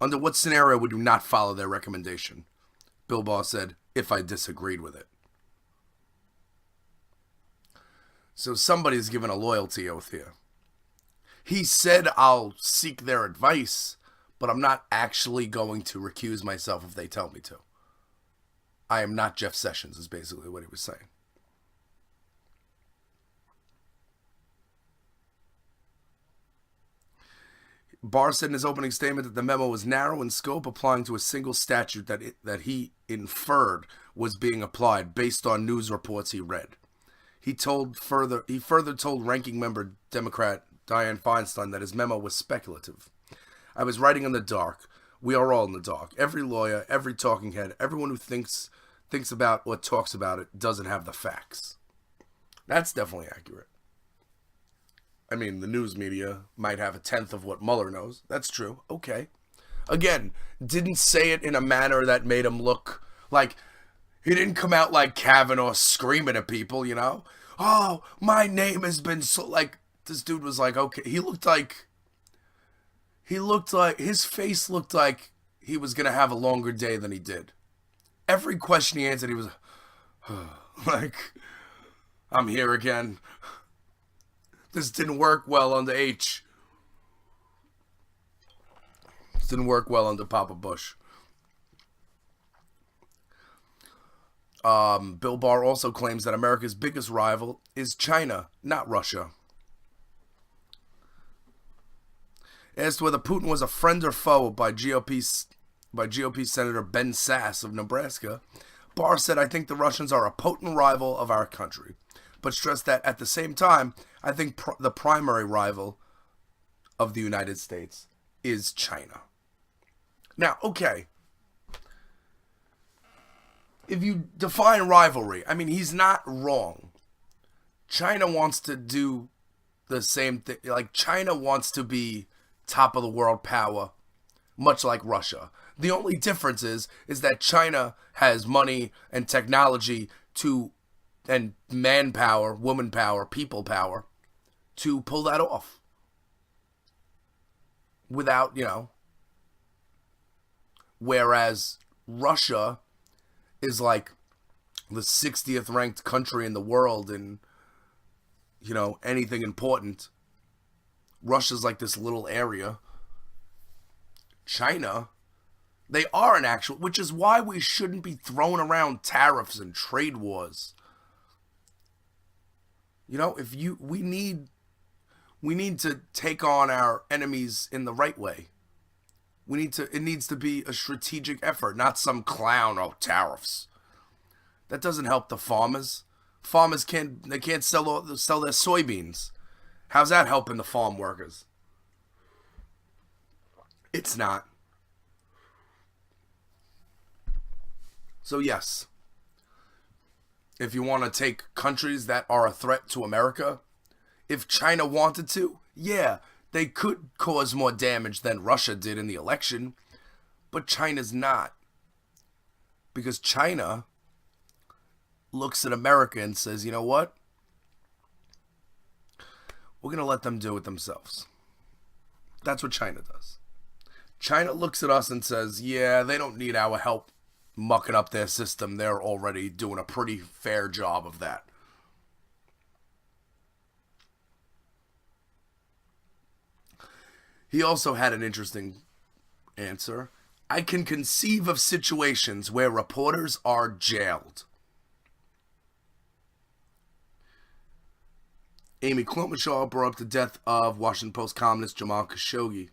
under what scenario would you not follow their recommendation? Bill Barr said, if I disagreed with it. So somebody's given a loyalty oath here. He said, I'll seek their advice, but I'm not actually going to recuse myself if they tell me to. I am not Jeff Sessions, is basically what he was saying. Barr said in his opening statement that the memo was narrow in scope, applying to a single statute that he inferred was being applied based on news reports he read. He further told ranking member Democrat Dianne Feinstein that his memo was speculative. I was writing in the dark. We are all in the dark. Every lawyer, every talking head, everyone who thinks about or talks about it doesn't have the facts. That's definitely accurate. I mean, the news media might have a tenth of what Mueller knows. That's true. Okay. Again, didn't say it in a manner that made him look like he didn't come out like Kavanaugh screaming at people, Oh, my name has been so, like, this dude was like, okay. He looked like, his face looked like he was going to have a longer day than he did. Every question he answered, he was like, I'm here again. This didn't work well under H. This didn't work well under Papa Bush. Bill Barr also claims that America's biggest rival is China, not Russia. Asked whether Putin was a friend or foe by GOP Senator Ben Sasse of Nebraska, Barr said, I think the Russians are a potent rival of our country, but stressed that at the same time, I think the primary rival of the United States is China. Now, okay, if you define rivalry, I mean, he's not wrong. China wants to do the same thing. Like, China wants to be top of the world power, much like Russia. The only difference is that China has money and technology and manpower, woman power, people power to pull that off. Without, Whereas Russia is like the 60th ranked country in the world in, anything important. Russia's like this little area. China, they are an actual, which is why we shouldn't be throwing around tariffs and trade wars. We need to take on our enemies in the right way. It needs to be a strategic effort, not some clown, tariffs. That doesn't help the farmers. Farmers can't sell their soybeans. How's that helping the farm workers? It's not. So yes, if you want to take countries that are a threat to America, if China wanted to, yeah, they could cause more damage than Russia did in the election, but China's not. Because China looks at America and says, you know what? We're going to let them do it themselves. That's what China does. China looks at us and says, yeah, they don't need our help mucking up their system. They're already doing a pretty fair job of that. He also had an interesting answer. I can conceive of situations where reporters are jailed. Amy Klobuchar brought up the death of Washington Post columnist Jamal Khashoggi.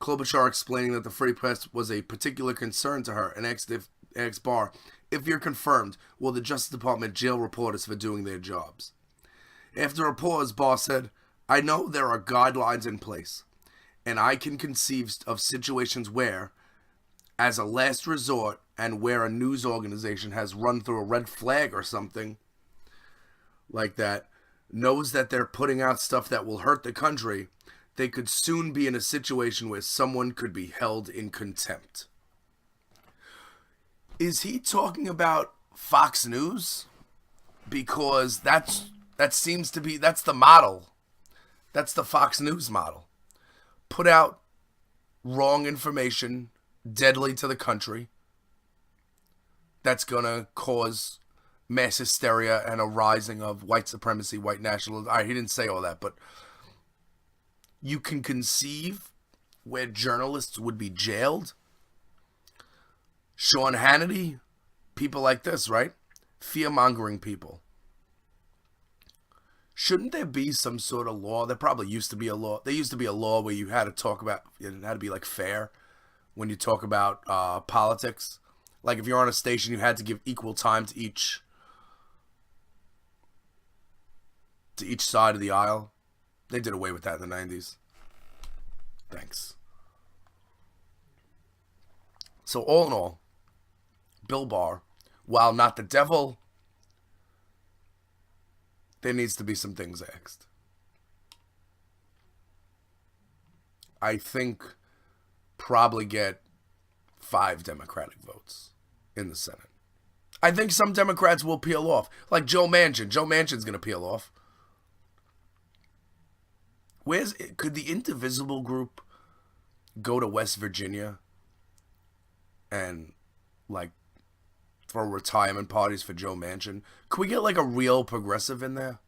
Klobuchar explaining that the free press was a particular concern to her and asked Barr, if you're confirmed, will the Justice Department jail reporters for doing their jobs? After a pause, Barr said, I know there are guidelines in place, and I can conceive of situations where, as a last resort, and where a news organization has run through a red flag or something like that, knows that they're putting out stuff that will hurt the country, they could soon be in a situation where someone could be held in contempt. Is he talking about Fox News? Because that seems to be, that's the model. That's the Fox News model. Put out wrong information, deadly to the country, that's going to cause mass hysteria and a rising of white supremacy, white nationalism. He didn't say all that, but you can conceive where journalists would be jailed. Sean Hannity, people like this, right? Fear-mongering people. Shouldn't there be some sort of law? There probably used to be a law. There used to be a law where you had to talk about, it had to be like fair when you talk about politics. Like if you're on a station, you had to give equal time to each side of the aisle. They did away with that in the 90s. Thanks. So all in all, Bill Barr, while not the devil, there needs to be some things asked. I think probably get 5 Democratic votes in the Senate. I think some Democrats will peel off. Like Joe Manchin. Joe Manchin's going to peel off. Could the Indivisible group go to West Virginia and like throw retirement parties for Joe Manchin? Could we get like a real progressive in there?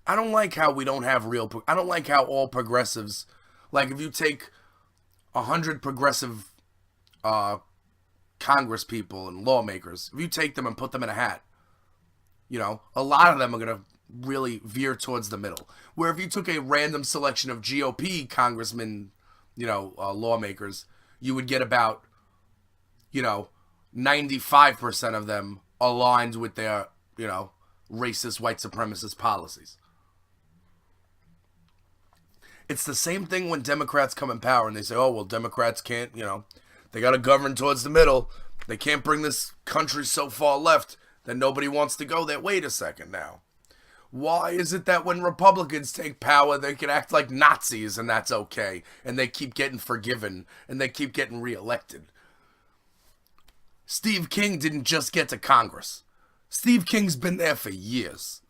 I don't like how we don't have I don't like how all progressives, like if you take 100 progressive Congress people and lawmakers, if you take them and put them in a hat, a lot of them are going to really veer towards the middle. Where if you took a random selection of GOP congressmen, lawmakers, you would get about, 95% of them aligned with their, racist, white supremacist policies. It's the same thing when Democrats come in power and they say, oh, well, Democrats can't, they got to govern towards the middle. They can't bring this country so far left that nobody wants to go there. Wait a second now. Why is it that when Republicans take power, they can act like Nazis and that's okay, and they keep getting forgiven, and they keep getting reelected? Steve King didn't just get to Congress. Steve King's been there for years.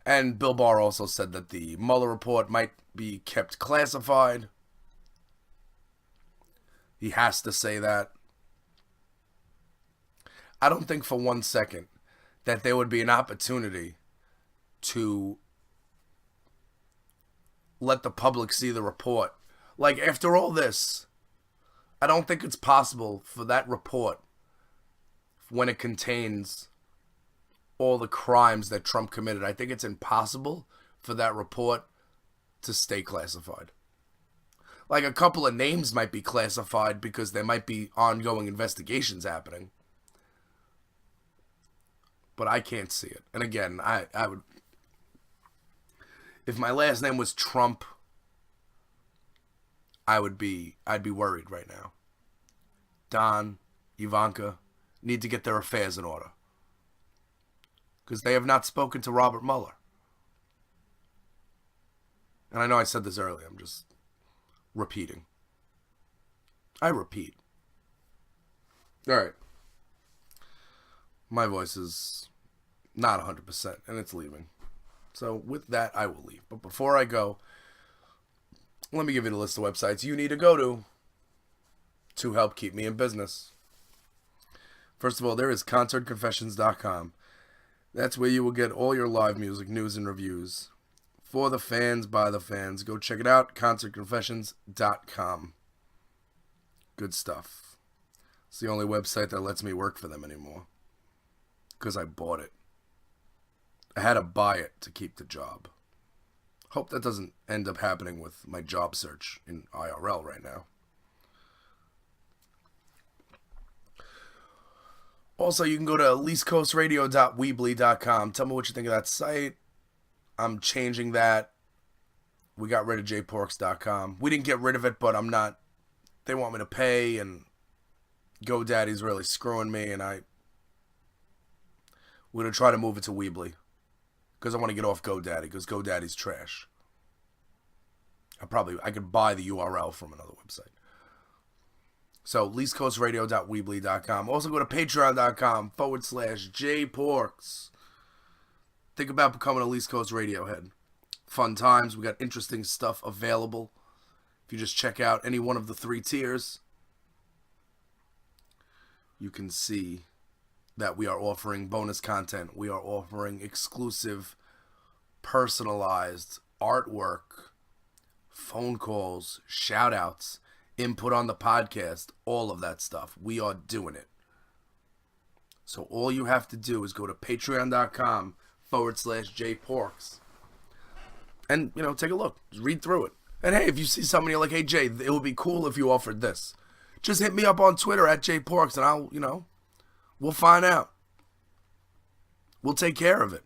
And Bill Barr also said that the Mueller report might be kept classified. He has to say that. I don't think for 1 second that there would be an opportunity to let the public see the report. Like, after all this, I don't think it's possible for that report, when it contains all the crimes that Trump committed, I think it's impossible for that report to stay classified. Like, a couple of names might be classified because there might be ongoing investigations happening. But I can't see it. And again, I would... If my last name was Trump, I'd be worried right now. Don, Ivanka need to get their affairs in order, because they have not spoken to Robert Mueller. And I know I said this earlier. I'm just repeating. I repeat. All right. My voice is not 100%, and it's leaving. So with that, I will leave. But before I go, let me give you the list of websites you need to go to help keep me in business. First of all, there is concertconfessions.com. That's where you will get all your live music, news, and reviews. For the fans, by the fans. Go check it out, concertconfessions.com. Good stuff. It's the only website that lets me work for them anymore, because I bought it. I had to buy it to keep the job. Hope that doesn't end up happening with my job search in IRL right now. Also, you can go to leastcoastradio.weebly.com. Tell me what you think of that site. I'm changing that. We got rid of jporks.com. We didn't get rid of it, but I'm not... They want me to pay, and GoDaddy's really screwing me, and we're going to try to move it to Weebly, because I want to get off GoDaddy, because GoDaddy's trash. I could buy the URL from another website. So, leastcoastradio.weebly.com. Also go to patreon.com/jporks. Think about becoming a Least Coast Radio head. Fun times. We got interesting stuff available. If you just check out any one of the 3 tiers, you can see that we are offering bonus content. We are offering exclusive, personalized artwork, phone calls, shout-outs, input on the podcast, all of that stuff. We are doing it. So all you have to do is go to patreon.com/jporks. And, take a look. Just read through it. And hey, if you see somebody you're like, hey, Jay, it would be cool if you offered this, just hit me up on Twitter @jporks, and I'll, we'll find out. We'll take care of it.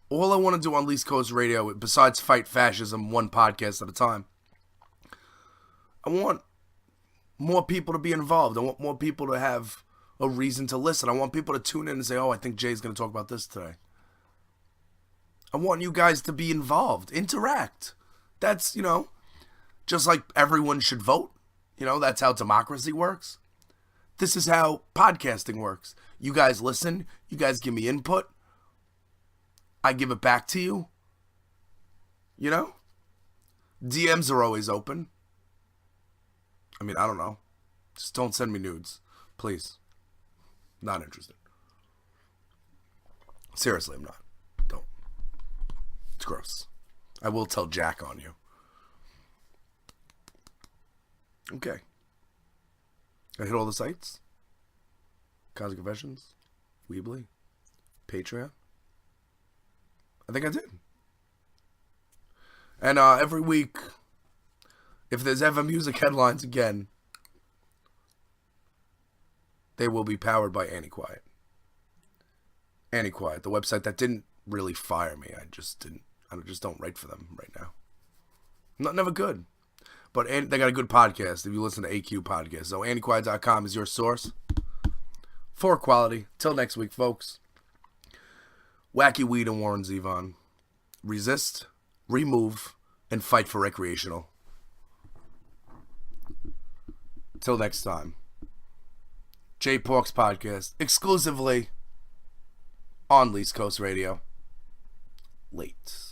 All I want to do on Least Coast Radio, besides fight fascism one podcast at a time, I want more people to be involved. I want more people to have a reason to listen. I want people to tune in and say, oh, I think Jay's going to talk about this today. I want you guys to be involved. Interact. That's, just like everyone should vote. That's how democracy works. This is how podcasting works. You guys listen. You guys give me input. I give it back to you. DMs are always open. I mean, I don't know. Just don't send me nudes. Please. Not interested. Seriously, I'm not. Don't. It's gross. I will tell Jack on you. Okay. I hit all the sites. Cosmic Confessions. Weebly. Patreon. I think I did. And every week, if there's ever music headlines again, they will be powered by Antiquiet. Antiquiet, the website that didn't really fire me. I just don't write for them right now. Never good. But they got a good podcast if you listen to AQ podcast. So antiquiet.com is your source for quality. Till next week, folks. Wacky Weed and Warren Zevon. Resist, remove, and fight for recreational. Till next time. J Porks Podcast, exclusively on Least Coast Radio. late.